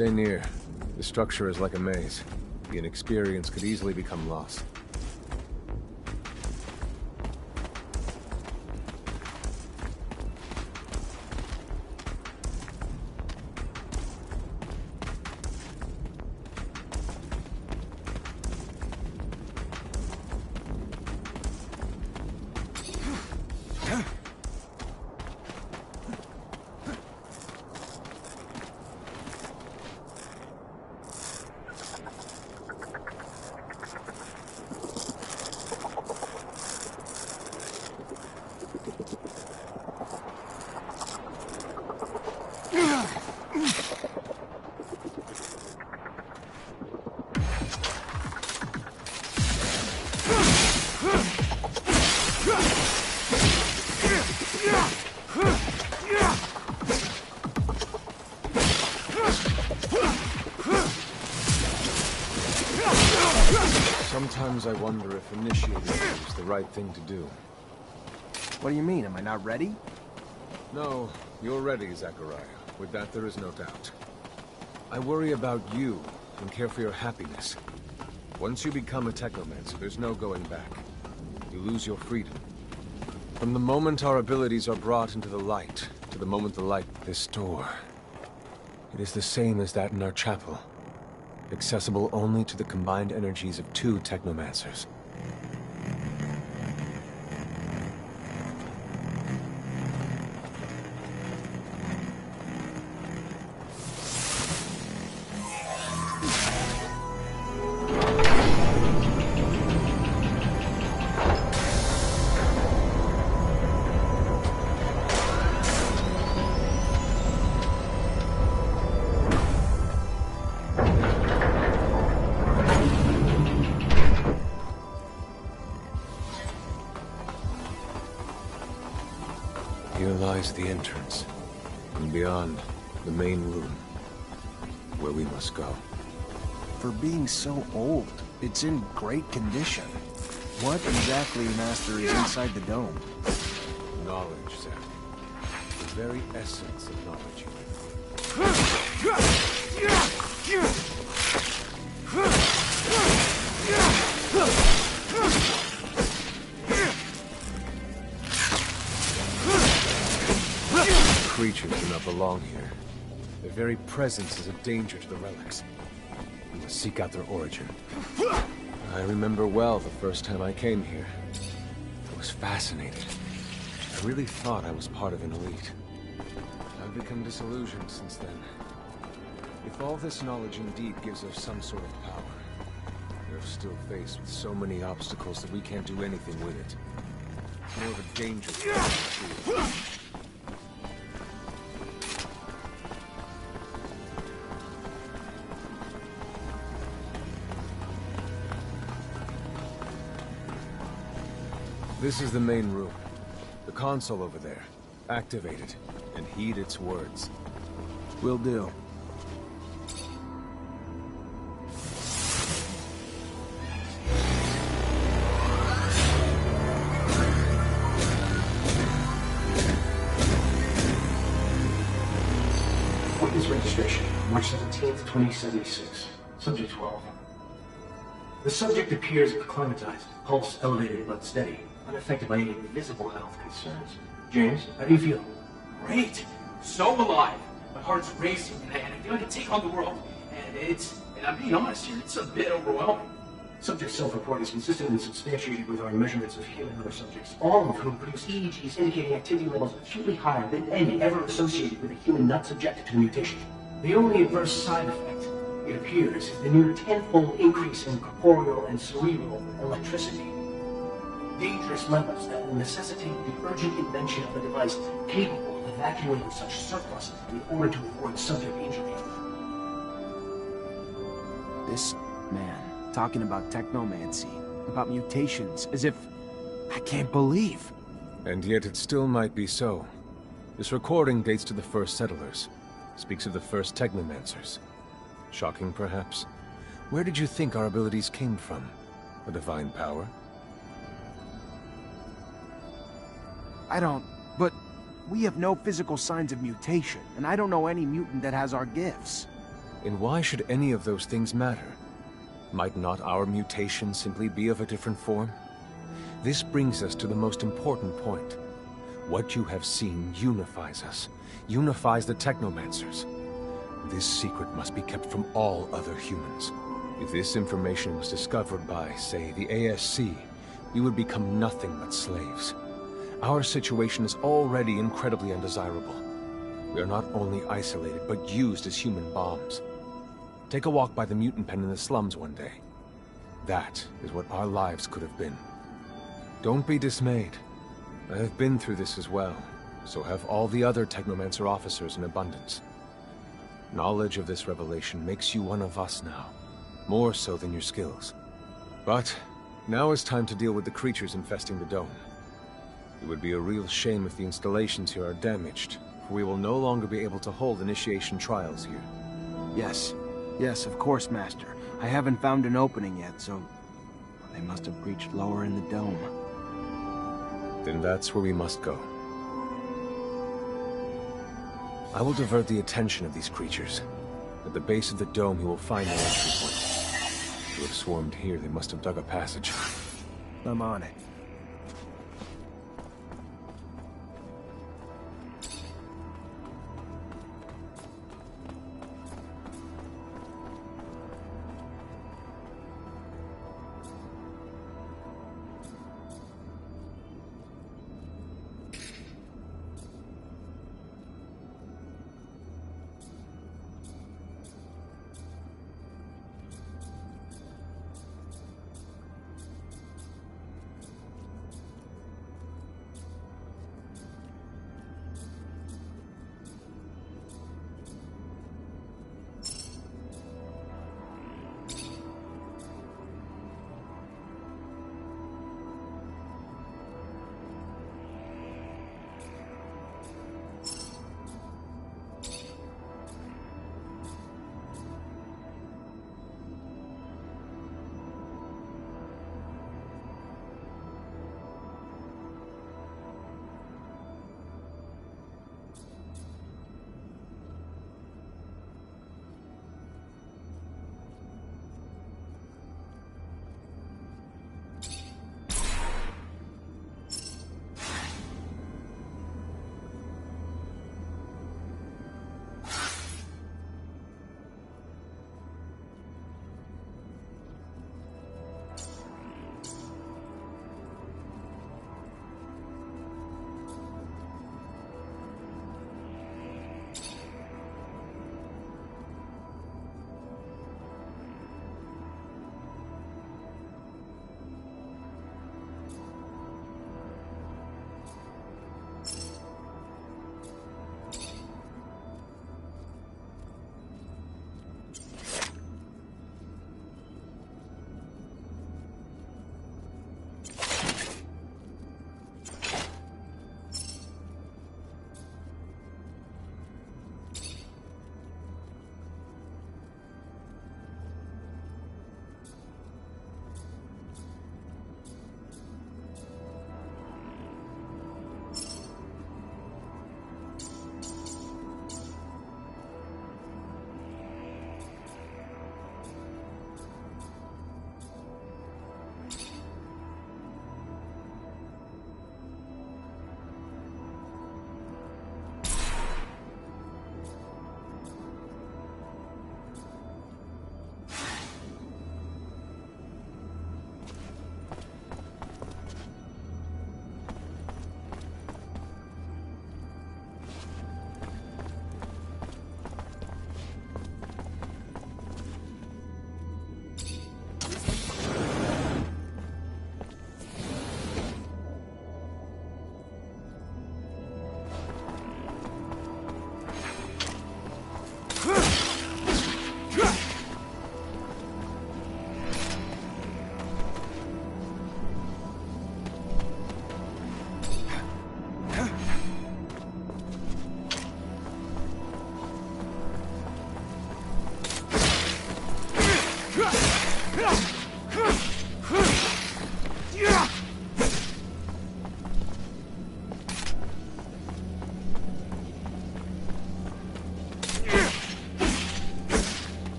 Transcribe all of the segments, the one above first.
Stay near. The structure is like a maze. The inexperienced could easily become lost. Sometimes I wonder if initiating is the right thing to do. What do you mean? Am I not ready? No, you're ready, Zachariah. With that, there is no doubt. I worry about you and care for your happiness. Once you become a Technomancer, there's no going back. You lose your freedom. From the moment our abilities are brought into the light, to the moment the light this door, it is the same as that in our chapel. Accessible only to the combined energies of 2 Technomancers. Here lies the entrance, and beyond, the main room, where we must go. For being so old, it's in great condition. What exactly, Master, is inside the dome? Knowledge, Zach. The very essence of knowledge. Creatures do not belong here. Their very presence is a danger to the relics. We must seek out their origin. I remember well the first time I came here. I was fascinated. I really thought I was part of an elite. I've become disillusioned since then. If all this knowledge indeed gives us some sort of power, we're still faced with so many obstacles that we can't do anything with it. It's more of a danger than a tool. This is the main room. The console over there. Activate it, and heed its words. Will do. Witness registration, March 17th, 2076. Subject 12. The subject appears acclimatized, pulse elevated but steady, unaffected by any visible health concerns. James, how do you feel? Great! So alive! My heart's racing, and I feel like I can take on the world. And I'm being honest here, it's a bit overwhelming. Subject self-report is consistent and substantiated with our measurements of human and other subjects, all of whom produce EEGs indicating activity levels acutely higher than any ever associated with a human not subjected to the mutation. The only adverse side effect, it appears, is the near tenfold increase in corporeal and cerebral electricity. Dangerous levels that will necessitate the urgent invention of a device capable of evacuating such surplus in order to avoid subject injury. This man, talking about technomancy, about mutations, as if... I can't believe. And yet it still might be so. This recording dates to the first settlers. Speaks of the first Technomancers. Shocking, perhaps? Where did you think our abilities came from? A divine power? I don't... But we have no physical signs of mutation, and I don't know any mutant that has our gifts. And why should any of those things matter? Might not our mutation simply be of a different form? This brings us to the most important point. What you have seen unifies us, unifies the Technomancers. This secret must be kept from all other humans. If this information was discovered by, say, the ASC, we would become nothing but slaves. Our situation is already incredibly undesirable. We are not only isolated, but used as human bombs. Take a walk by the mutant pen in the slums one day. That is what our lives could have been. Don't be dismayed. I have been through this as well, so have all the other Technomancer officers in abundance. Knowledge of this revelation makes you one of us now, more so than your skills. But now is time to deal with the creatures infesting the dome. It would be a real shame if the installations here are damaged, for we will no longer be able to hold initiation trials here. Yes. Yes, of course, Master. I haven't found an opening yet, so they must have breached lower in the dome. Then that's where we must go. I will divert the attention of these creatures. At the base of the dome, you will find the entry point. To have swarmed here, they must have dug a passage. I'm on it.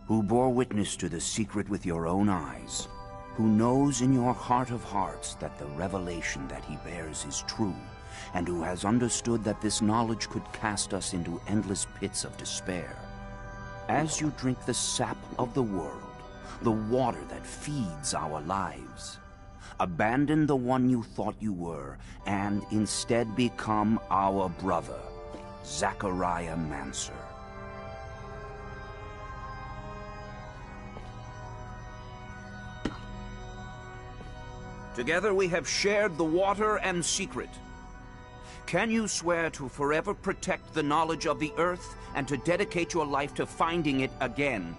who bore witness to the secret with your own eyes, who knows in your heart of hearts that the revelation that he bears is true, and who has understood that this knowledge could cast us into endless pits of despair. As you drink the sap of the world, the water that feeds our lives, abandon the one you thought you were, and instead become our brother, Technomancer. Together we have shared the water and secret. Can you swear to forever protect the knowledge of the Earth and to dedicate your life to finding it again?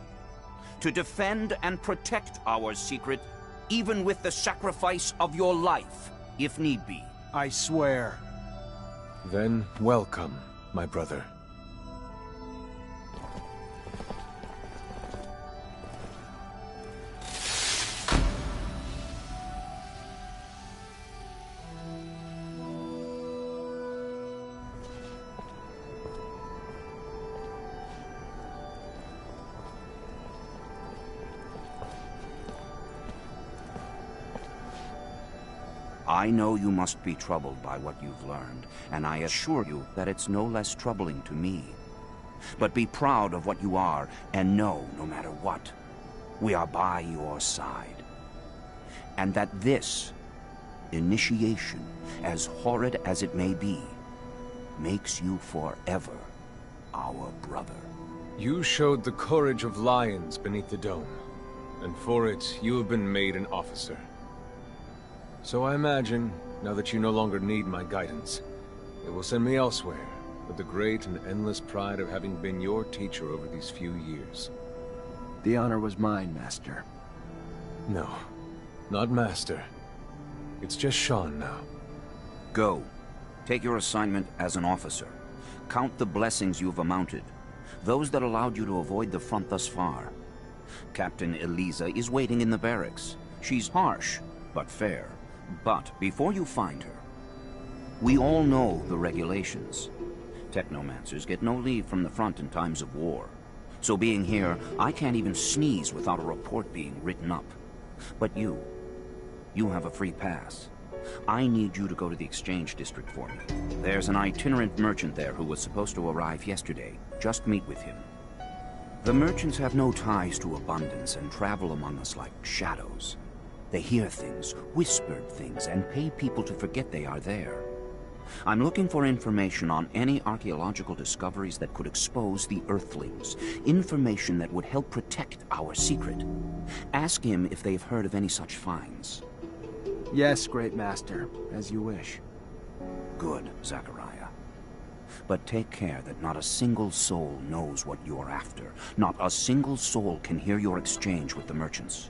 To defend and protect our secret, even with the sacrifice of your life, if need be. I swear. Then welcome, my brother. I know you must be troubled by what you've learned, and I assure you that it's no less troubling to me. But be proud of what you are, and know, no matter what, we are by your side. And that this initiation, as horrid as it may be, makes you forever our brother. You showed the courage of lions beneath the dome, and for it, you have been made an officer. So I imagine, now that you no longer need my guidance, it will send me elsewhere, with the great and endless pride of having been your teacher over these few years. The honor was mine, Master. No, not Master. It's just Sean now. Go. Take your assignment as an officer. Count the blessings you've amounted, those that allowed you to avoid the front thus far. Captain Eliza is waiting in the barracks. She's harsh, but fair. But before you find her, we all know the regulations. Technomancers get no leave from the front in times of war. So being here, I can't even sneeze without a report being written up. But you have a free pass. I need you to go to the exchange district for me. There's an itinerant merchant there who was supposed to arrive yesterday. Just meet with him. The merchants have no ties to abundance and travel among us like shadows. They hear things, whispered things, and pay people to forget they are there. I'm looking for information on any archaeological discoveries that could expose the Earthlings. Information that would help protect our secret. Ask him if they've heard of any such finds. Yes, Great Master, as you wish. Good, Zachariah. But take care that not a single soul knows what you're after. Not a single soul can hear your exchange with the merchants.